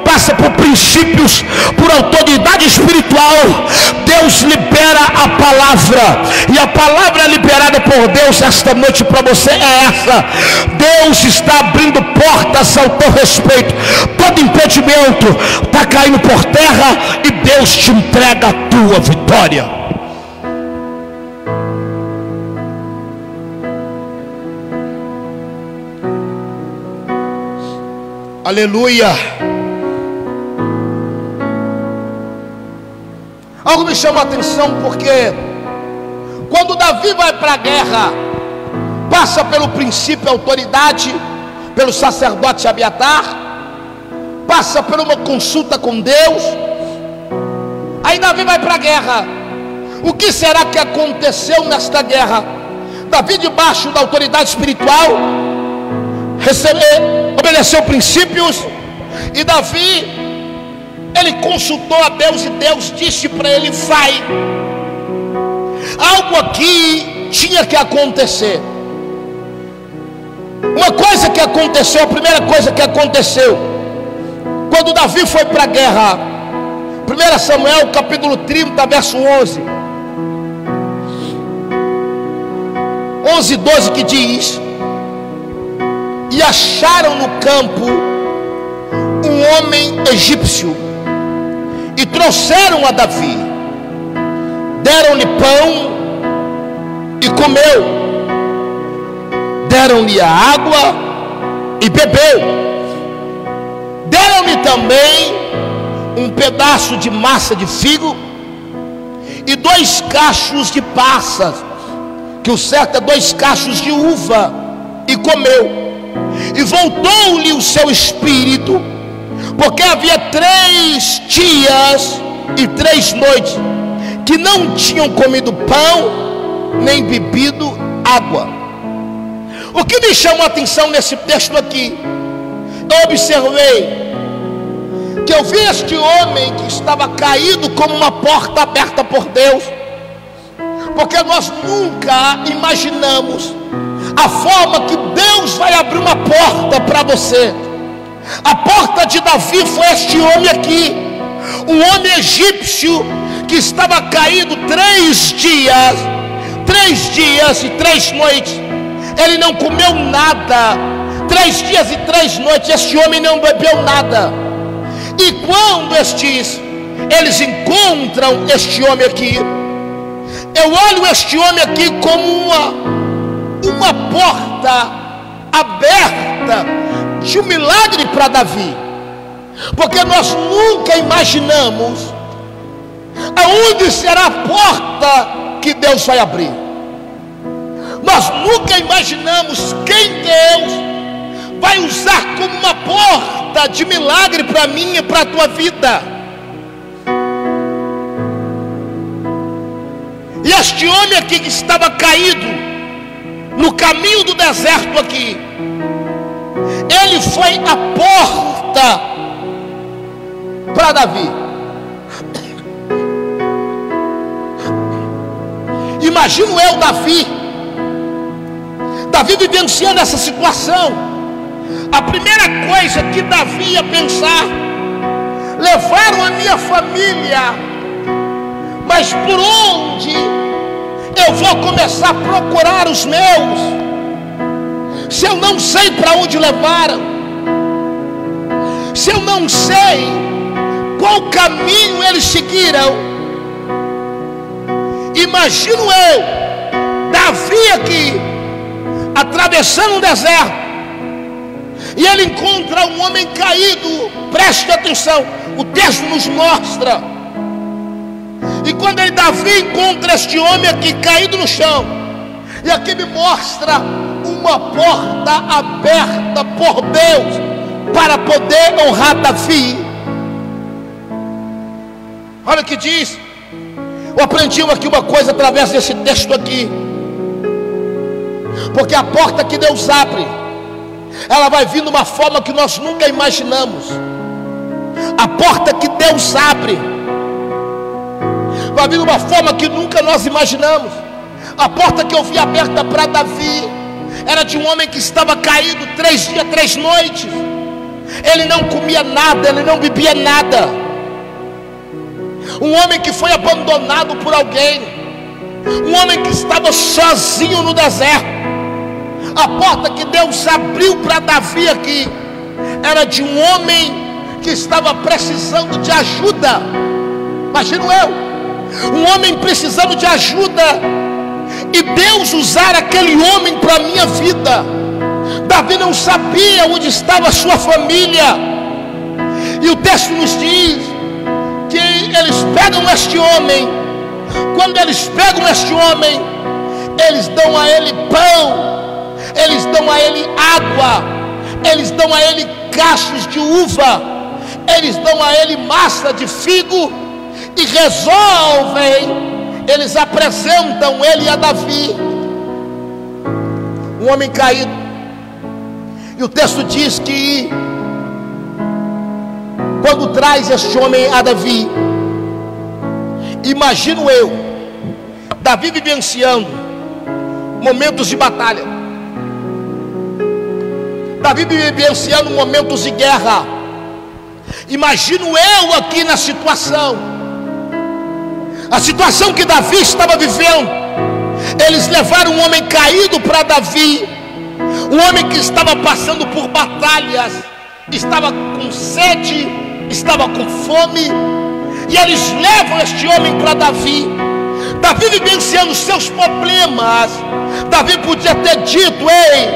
passa por princípios, por autoridade espiritual, Deus libera a palavra. E a palavra liberada por Deus esta noite para você é essa: Deus está abrindo portas ao teu respeito. Todo impedimento está caindo por terra e Deus te entrega a tua vitória. Aleluia. Algo me chama a atenção, porque quando Davi vai para a guerra, passa pelo princípio e autoridade, pelo sacerdote Abiatar, passa por uma consulta com Deus. Aí Davi vai para a guerra. O que será que aconteceu nesta guerra? Davi, debaixo da autoridade espiritual, obedeceu princípios, e Davi, ele consultou a Deus, e Deus disse para ele: vai. Algo aqui tinha que acontecer. Uma coisa que aconteceu, a primeira coisa que aconteceu, quando Davi foi para a guerra, 1 Samuel capítulo 30, verso 11 e 12, que diz: e acharam no campo um homem egípcio, e trouxeram a Davi, deram-lhe pão e comeu, deram-lhe a água e bebeu, deram-lhe também um pedaço de massa de figo e 2 cachos de passas, que o certo é 2 cachos de uva, e comeu. E voltou-lhe o seu espírito, porque havia 3 dias e 3 noites que não tinham comido pão nem bebido água. O que me chamou a atenção nesse texto aqui, eu observei que eu vi este homem que estava caído como uma porta aberta por Deus, porque nós nunca imaginamos a forma que Deus vai abrir uma porta para você. A porta de Davi foi este homem aqui, um homem egípcio que estava caído 3 dias e 3 noites. Ele não comeu nada, 3 dias e 3 noites. Este homem não bebeu nada. E quando eles encontram este homem aqui, eu olho este homem aqui como uma porta aberta de um milagre para Davi, porque nós nunca imaginamos aonde será a porta que Deus vai abrir. Nós nunca imaginamos quem Deus vai usar como uma porta de milagre para mim e para a tua vida. E este homem aqui que estava caído no caminho do deserto aqui, ele foi a porta para Davi. Imagino eu, Davi vivenciando essa situação. A primeira coisa que Davi ia pensar: levaram a minha família, mas por onde eu vou começar a procurar os meus, se eu não sei para onde levaram, se eu não sei qual caminho eles seguiram? Imagino eu, Davi aqui, atravessando um deserto, e ele encontra um homem caído. Preste atenção, o texto nos mostra. E quando Davi encontra este homem aqui caído no chão, e aqui me mostra uma porta aberta por Deus para poder honrar Davi. Olha o que diz. Eu aprendi aqui uma coisa através desse texto aqui, porque a porta que Deus abre, ela vai vir de uma forma que nós nunca imaginamos. A porta que Deus abre vai vir de uma forma que nunca nós imaginamos. A porta que eu vi aberta para Davi era de um homem que estava caído 3 dias, 3 noites. Ele não comia nada, ele não bebia nada. Um homem que foi abandonado por alguém, um homem que estava sozinho no deserto. A porta que Deus abriu para Davi aqui era de um homem que estava precisando de ajuda. Imagino eu, um homem precisando de ajuda, e Deus usar aquele homem para a minha vida. Davi não sabia onde estava a sua família, e o texto nos diz que eles pegam este homem. Quando eles pegam este homem, eles dão a ele pão, eles dão a ele água, eles dão a ele cachos de uva, eles dão a ele massa de figo, e resolvem, eles apresentam ele a Davi, um homem caído. E o texto diz que quando traz este homem a Davi, imagino eu, Davi vivenciando momentos de batalha. Davi vivenciando momentos de guerra. Imagino eu aqui na situação, a situação que Davi estava vivendo. Eles levaram um homem caído para Davi, um homem que estava passando por batalhas, estava com sede, estava com fome, e eles levam este homem para Davi. Davi vivenciando seus problemas. Davi podia ter dito: ei,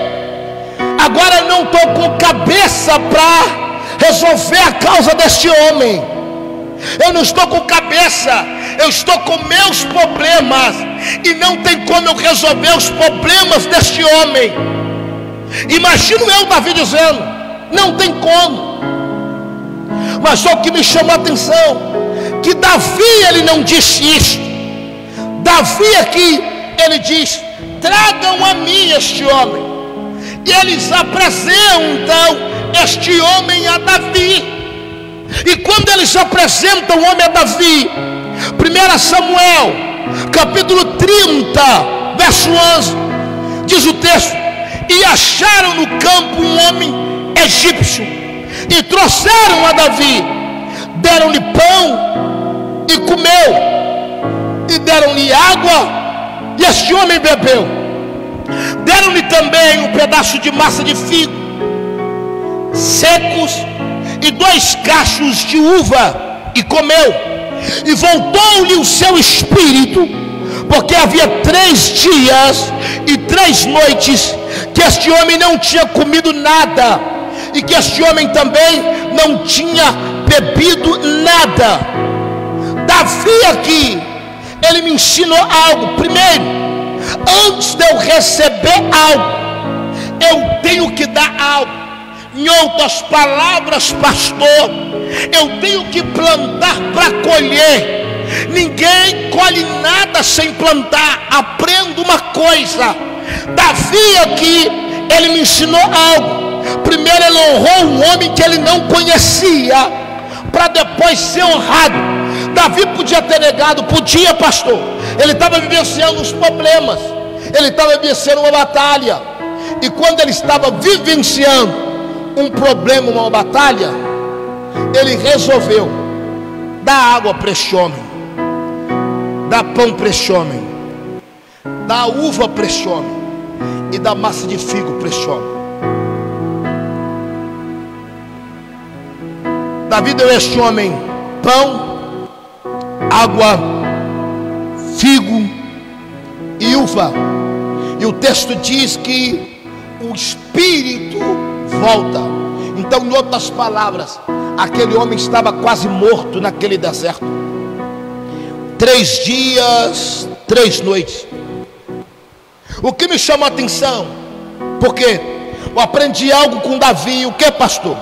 agora eu não estou com cabeça para resolver a causa deste homem. Eu não estou com cabeça, eu estou com meus problemas, e não tem como eu resolver os problemas deste homem. Imagino eu, Davi, dizendo: não tem como. Mas só o que me chamou a atenção, que Davi, ele não disse isso. Davi aqui, ele diz: tragam a mim este homem. E eles apresentam este homem a Davi. E quando eles apresentam o homem a Davi, 1 Samuel capítulo 30 verso 11, diz o texto: e acharam no campo um homem egípcio, e trouxeram a Davi, deram-lhe pão e comeu, e deram-lhe água, e este homem bebeu. Deram-lhe também um pedaço de massa de figo secos e 2 cachos de uva, e comeu. E voltou-lhe o seu espírito, porque havia 3 dias e 3 noites que este homem não tinha comido nada, e que este homem também não tinha bebido nada. Davi aqui, ele me ensinou algo. Primeiro, antes de eu receber algo, eu tenho que dar algo. Em outras palavras, pastor, eu tenho que plantar para colher. Ninguém colhe nada sem plantar. Aprenda uma coisa: Davi aqui, ele me ensinou algo. Primeiro ele honrou um homem que ele não conhecia, para depois ser honrado. Davi podia ter negado, podia, pastor. Ele estava vivenciando os problemas, ele estava vivenciando uma batalha. E quando ele estava vivenciando um problema, uma batalha, ele resolveu dar água para este homem, dar pão para este homem, dar uva para este homem, e dar massa de figo para este homem. Davi deu a este homem pão, água, figo e uva. E o texto diz que o espírito volta. Então, em outras palavras, aquele homem estava quase morto naquele deserto. 3 dias, 3 noites. O que me chama a atenção, porque eu aprendi algo com Davi. O que, pastor?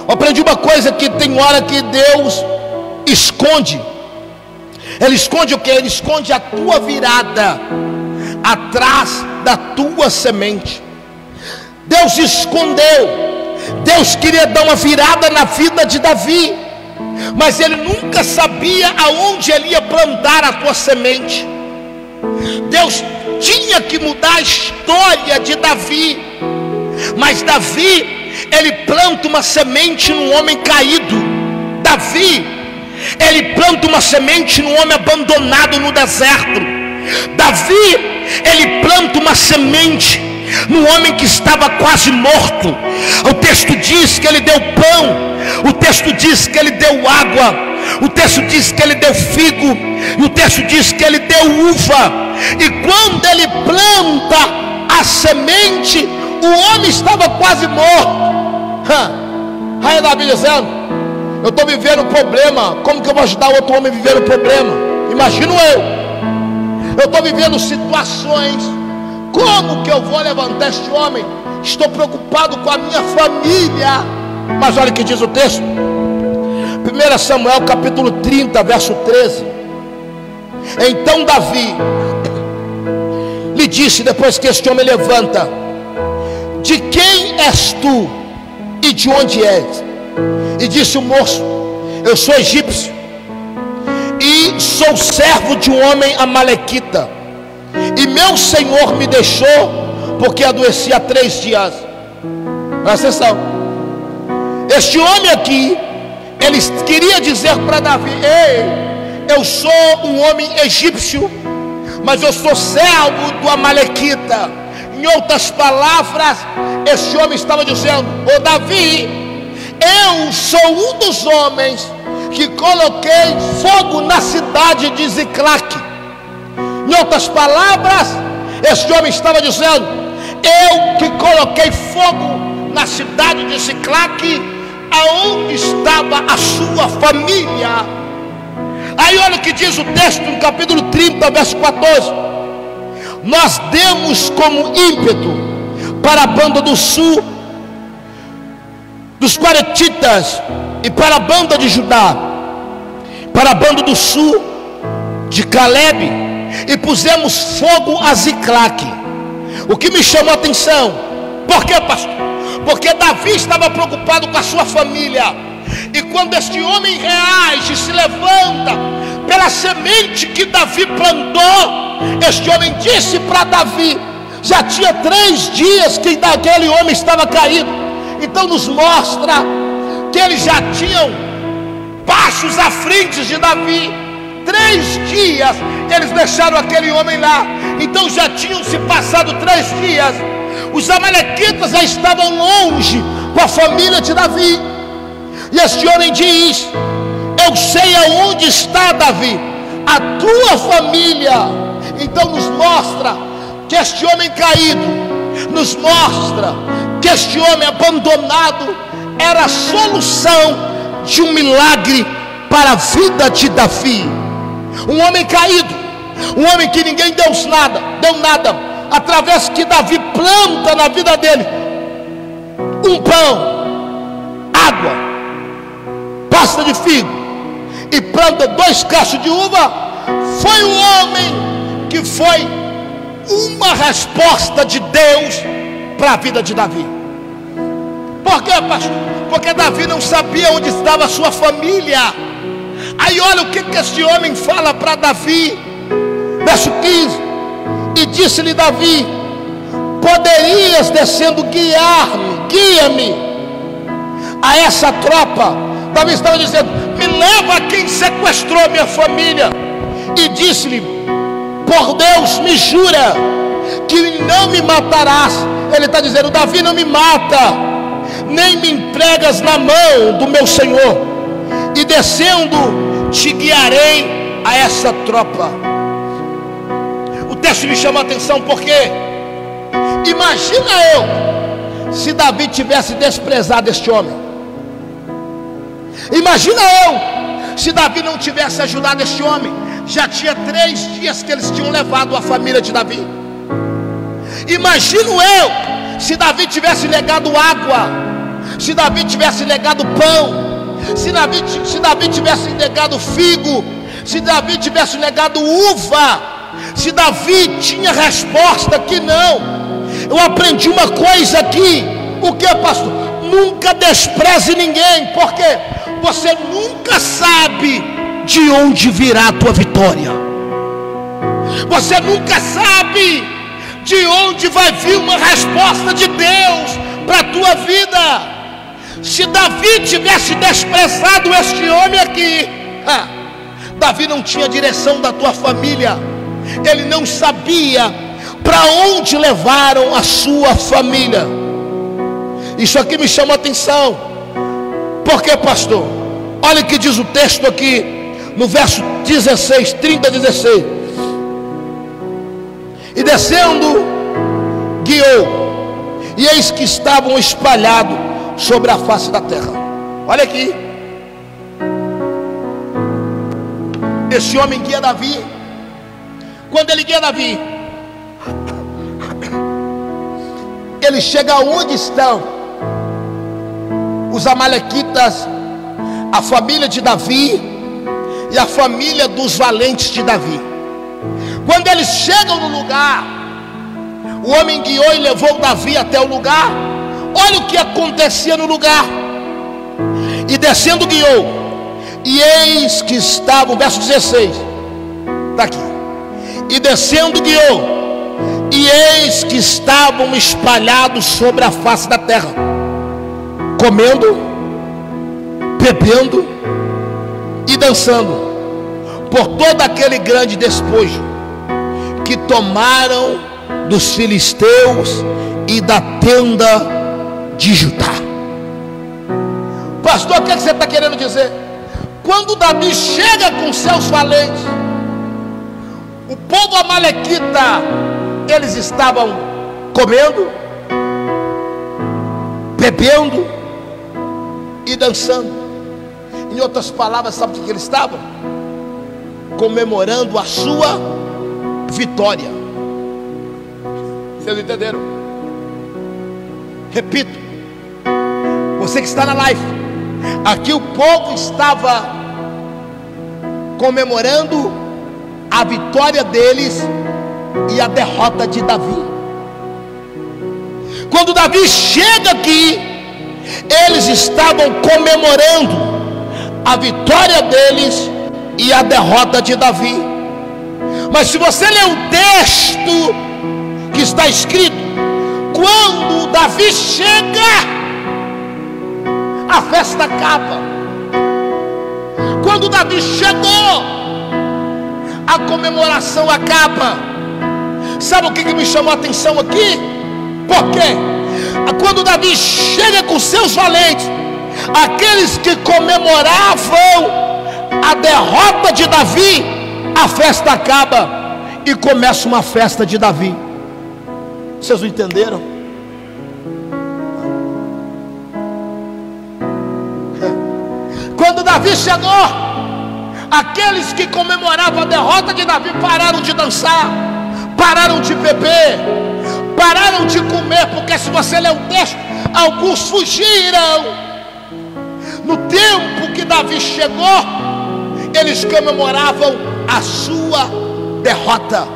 Eu aprendi uma coisa, que tem hora que Deus esconde. Ele esconde o que? Ele esconde a tua virada atrás da tua semente. Deus escondeu. Deus queria dar uma virada na vida de Davi, mas ele nunca sabia aonde ele ia plantar a tua semente. Deus tinha que mudar a história de Davi, mas Davi, ele planta uma semente num homem caído. Davi, ele planta uma semente num homem abandonado no deserto. Davi, ele planta uma semente num homem que estava quase morto. O texto diz que ele deu pão, o texto diz que ele deu água, o texto diz que ele deu figo, e o texto diz que ele deu uva. E quando ele planta a semente, o homem estava quase morto. Aí Davi dizendo: eu estou vivendo um problema, como que eu vou ajudar outro homem a viver um problema? Imagino eu estou vivendo situações, como que eu vou levantar este homem? Estou preocupado com a minha família. Mas olha o que diz o texto, 1 Samuel capítulo 30 verso 13. Então Davi lhe disse, depois que este homem levanta: de quem és tu e de onde és? E disse o moço: eu sou egípcio, e sou servo de um homem amalequita, e meu senhor me deixou porque adoeci há 3 dias. Presta atenção. Este homem aqui, ele queria dizer para Davi: ei, eu sou um homem egípcio, mas eu sou servo do Amalequita. Em outras palavras, este homem estava dizendo: ô Davi, eu sou um dos homens que coloquei fogo na cidade de Ziclac. Em outras palavras, este homem estava dizendo: eu que coloquei fogo na cidade de Ziclac, aonde estava a sua família. Aí olha o que diz o texto no capítulo 30, verso 14: nós demos como ímpeto para a banda do sul dos Quaretitas e para a banda de Judá, para a banda do sul de Caleb, e pusemos fogo a Ziclac. O que me chamou a atenção, por quê, pastor? Porque Davi estava preocupado com a sua família. E quando este homem reage, se levanta pela semente que Davi plantou, este homem disse para Davi: já tinha 3 dias que aquele homem estava caído. Então nos mostra que eles já tinham passos à frente de Davi. 3 dias eles deixaram aquele homem lá. Então já tinham se passado 3 dias. Os amalequitas já estavam longe com a família de Davi. E este homem diz: eu sei aonde está Davi, a tua família. Então nos mostra que este homem caído, nos mostra que este homem abandonado era a solução de um milagre para a vida de Davi. Um homem caído, um homem que ninguém deu nada, através que Davi planta na vida dele um pão, água, pasta de figo, e planta 2 cachos de uva. Foi o homem que foi uma resposta de Deus para a vida de Davi. Por quê, pastor? Porque Davi não sabia onde estava a sua família. Aí olha o que este homem fala para Davi, verso 15: e disse-lhe Davi: poderias descendo guia-me a essa tropa. Davi estava dizendo: me leva a quem sequestrou minha família. E disse-lhe: por Deus, me jura que não me matarás. Ele está dizendo: Davi, não me mata, nem me entregas na mão do meu senhor, e descendo te guiarei a essa tropa. O texto me chama a atenção porque imagina eu se Davi tivesse desprezado este homem. Imagina eu se Davi não tivesse ajudado este homem. Já tinha 3 dias que eles tinham levado a família de Davi. Imagino eu se Davi tivesse negado água, se Davi tivesse negado pão, se Davi tivesse negado figo, se Davi tivesse negado uva, se Davi tinha resposta que não. Eu aprendi uma coisa aqui. O que, pastor? Nunca despreze ninguém, porque você nunca sabe de onde virá a tua vitória. Você nunca sabe de onde vai vir uma resposta de Deus para a tua vida. Se Davi tivesse desprezado este homem aqui, Davi não tinha direção da tua família. Ele não sabia para onde levaram a sua família. Isso aqui me chama a atenção. Por que, pastor? Olha o que diz o texto aqui no verso 16, 30 a 16. E descendo guiou, e eis que estavam espalhados sobre a face da terra. Olha aqui. Esse homem guia Davi. Quando ele guia Davi, ele chega onde estão os amalequitas, a família de Davi e a família dos valentes de Davi. Quando eles chegam no lugar, o homem guiou e levou Davi até o lugar. Olha o que acontecia no lugar. E descendo guiou, e eis que estavam, verso 16, está aqui. E descendo guiou, e eis que estavam espalhados sobre a face da terra. comendo, bebendo e dançando por todo aquele grande despojo que tomaram dos filisteus e da tenda de Judá. Pastor, o que você está querendo dizer? Quando Davi chega com seus valentes, o povo amalequita, eles estavam comendo, bebendo e dançando. Em outras palavras, sabe o que eles estavam? Comemorando a sua vitória. Vocês entenderam? Repito, você que está na live, aqui o povo estava comemorando a vitória deles e a derrota de Davi. Quando Davi chega aqui, eles estavam comemorando a vitória deles e a derrota de Davi. Mas se você ler o texto que está escrito, quando Davi chega, a festa acaba. Quando Davi chegou, a comemoração acaba. Sabe o que me chamou a atenção aqui? Por quê? Quando Davi chega com seus valentes, aqueles que comemoravam a derrota de Davi, a festa acaba e começa uma festa de Davi. Vocês não entenderam? Quando Davi chegou, aqueles que comemoravam a derrota de Davi pararam de dançar, pararam de beber, pararam de comer, porque se você ler o texto, alguns fugiram. No tempo que Davi chegou, eles comemoravam a sua derrota.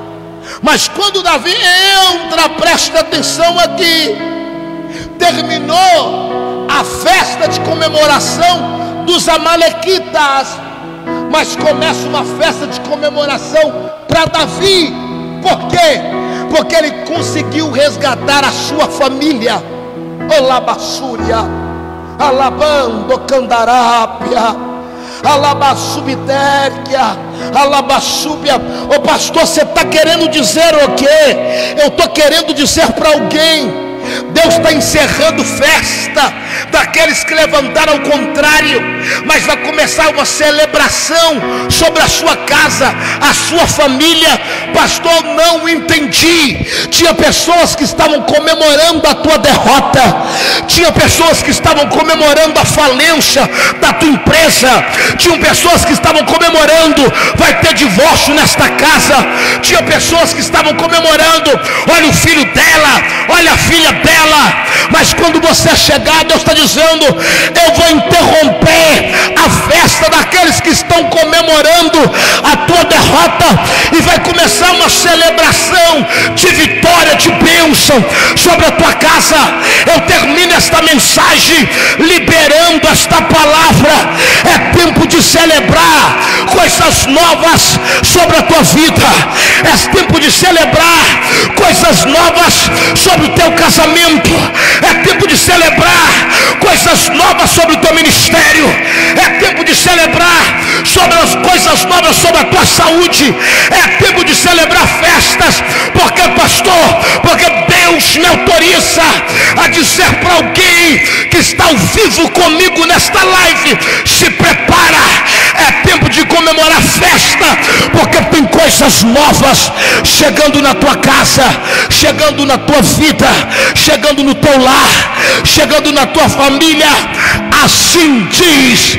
Mas quando Davi entra, presta atenção aqui, terminou a festa de comemoração dos amalequitas, mas começa uma festa de comemoração para Davi. Por quê? Porque ele conseguiu resgatar a sua família. Olabassúria, alabando candarápia, alabassubitérquia, alabassúbia. Ô pastor, você está querendo dizer o quê? Eu estou querendo dizer para alguém: Deus está encerrando festa daqueles que levantaram ao contrário, mas vai começar uma celebração sobre a sua casa, a sua família. Pastor, não entendi. Tinha pessoas que estavam comemorando a tua derrota, tinha pessoas que estavam comemorando a falência da tua empresa, tinham pessoas que estavam comemorando vai ter divórcio nesta casa, tinha pessoas que estavam comemorando, olha o filho dela, olha a filha dela. Mas quando você chegar, Deus está dizendo: eu vou interromper a festa daqueles que estão comemorando a tua derrota, e vai começar uma celebração de vitória, de bênção sobre a tua casa. Eu termino esta mensagem liberando esta palavra. É tempo de celebrar coisas novas sobre a tua vida, é tempo de celebrar coisas novas sobre o teu casamento, é tempo de celebrar coisas novas sobre o teu ministério, é tempo de celebrar sobre as coisas novas sobre a tua saúde, é tempo de celebrar festas. Porque, pastor, porque Deus me autoriza a dizer para alguém que está ao vivo comigo nesta live: se prepara, é tempo de comemorar festa, porque tem coisas novas chegando na tua casa, chegando na tua vida, chegando no teu lar, chegando na tua família. Assim diz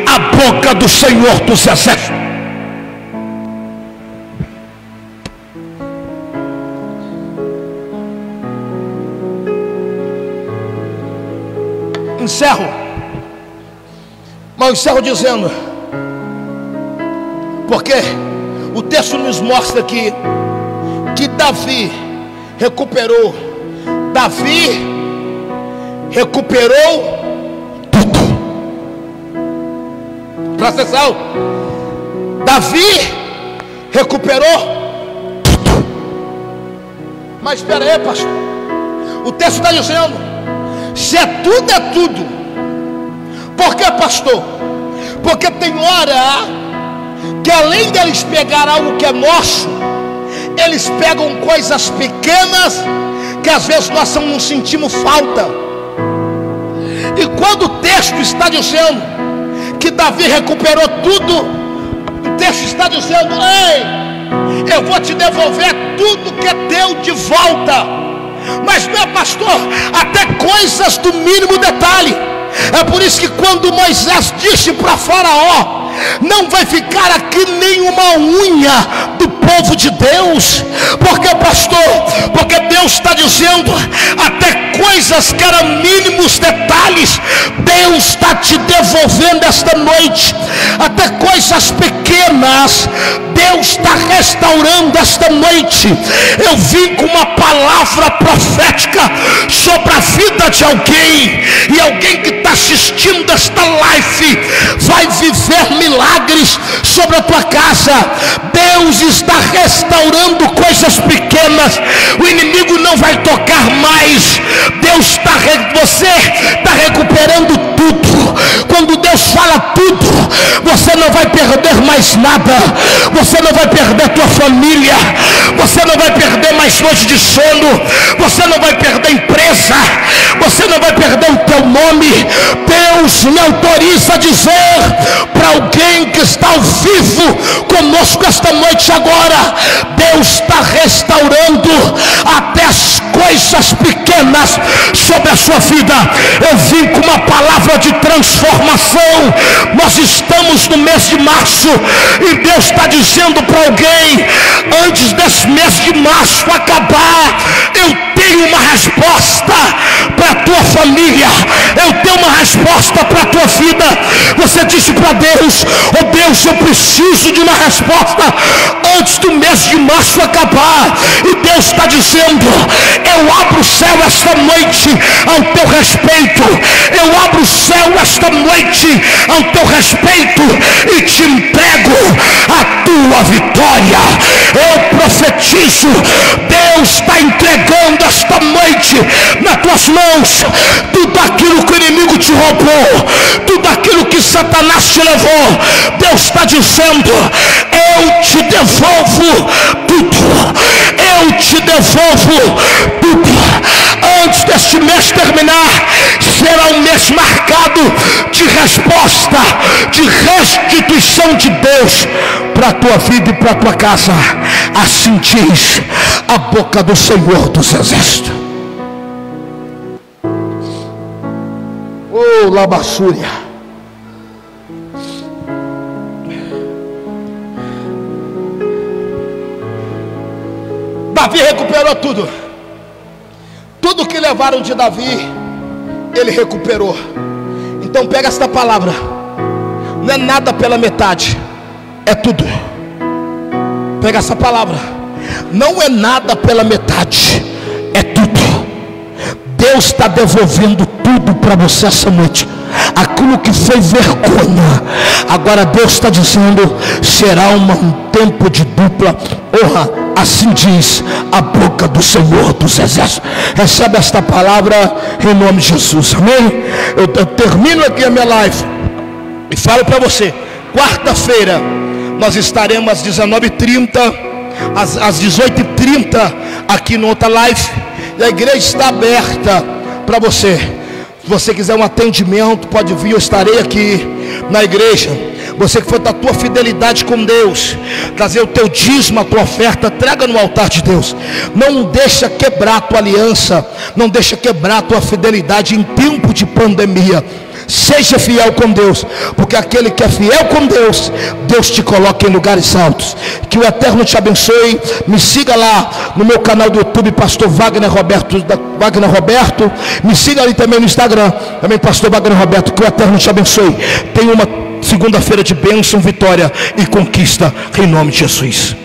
a boca do Senhor dos Exércitos. Encerro, mas eu encerro dizendo, porque o texto nos mostra aqui que Davi recuperou tudo. Presta atenção, Davi recuperou tudo. Mas espera aí, pastor, o texto está dizendo: se é tudo, Por que, pastor? Porque tem hora que além deles pegar algo que é nosso, eles pegam coisas pequenas que às vezes nós não sentimos falta. E quando o texto está dizendo que Davi recuperou tudo, o texto está dizendo: ei, eu vou te devolver tudo que é teu de volta. Mas meu pastor, até coisas do mínimo detalhe. É por isso que quando Moisés disse para Faraó: não vai ficar aqui nenhuma unha do povo de Deus. Por que, pastor? Porque Deus está dizendo, até coisas que eram mínimos detalhes, Deus está te devolvendo esta noite. Até coisas pequenas, Deus está restaurando esta noite. Eu vim com uma palavra profética sobre a vida de alguém, e alguém que está assistindo esta live vai viver milagres sobre a tua casa. Deus está restaurando coisas pequenas. O inimigo não vai tocar mais. Você está recuperando tudo. Quando Deus fala tudo, você não vai perder mais nada. Você não vai perder tua família. Você não vai perder mais noite de sono. Você não vai perder empresa. Você não vai perder o teu nome. Deus me autoriza a dizer para alguém que está ao vivo conosco esta noite agora: Deus está restaurando até as coisas pequenas sobre a sua vida. Eu vim com uma palavra de transformação. Nós estamos no mês de março e Deus está dizendo para alguém: antes desse mês de março acabar, eu tenho uma resposta para a tua família, eu tenho uma resposta para a tua vida. Você disse para Deus: oh Deus, eu preciso de uma resposta antes do mês de março acabar. E Deus está dizendo: eu abro o céu esta noite ao teu respeito. Eu abro o céu esta noite ao teu respeito e te entrego a tua vitória. Eu profetizo: Deus está entregando esta noite nas tuas mãos tudo aquilo que o inimigo te roubou, tudo aquilo que Satanás te levou. Deus está dizendo: eu te devolvo tudo. Eu te devolvo tudo. Antes deste mês terminar, será um mês marcado de resposta, de restituição de Deus para a tua vida e para a tua casa. Assim diz a boca do Senhor dos Exércitos. Oh, labassúria. Davi recuperou tudo. Tudo que levaram de Davi, ele recuperou. Então pega esta palavra. Não é nada pela metade, é tudo. Pega essa palavra. Não é nada pela metade, é tudo. Deus está devolvendo tudo para você essa noite. Aquilo que foi vergonha, agora Deus está dizendo: será um tempo de dupla honra. Assim diz a boca do Senhor dos Exércitos. Recebe esta palavra em nome de Jesus, amém? Eu termino aqui a minha live e falo para você: quarta-feira nós estaremos às 19h30, às 18h30 aqui no outra live, e a igreja está aberta para você. Se você quiser um atendimento, pode vir, eu estarei aqui na igreja. Você que for da tua fidelidade com Deus, trazer o teu dízimo, a tua oferta, traga no altar de Deus. Não deixa quebrar a tua aliança, não deixa quebrar a tua fidelidade em tempo de pandemia. Seja fiel com Deus, porque aquele que é fiel com Deus, Deus te coloca em lugares altos. Que o Eterno te abençoe. Me siga lá no meu canal do YouTube, Pastor Wagner Roberto. Me siga ali também no Instagram, também Pastor Wagner Roberto. Que o Eterno te abençoe. Tenha uma segunda-feira de bênção, vitória e conquista em nome de Jesus.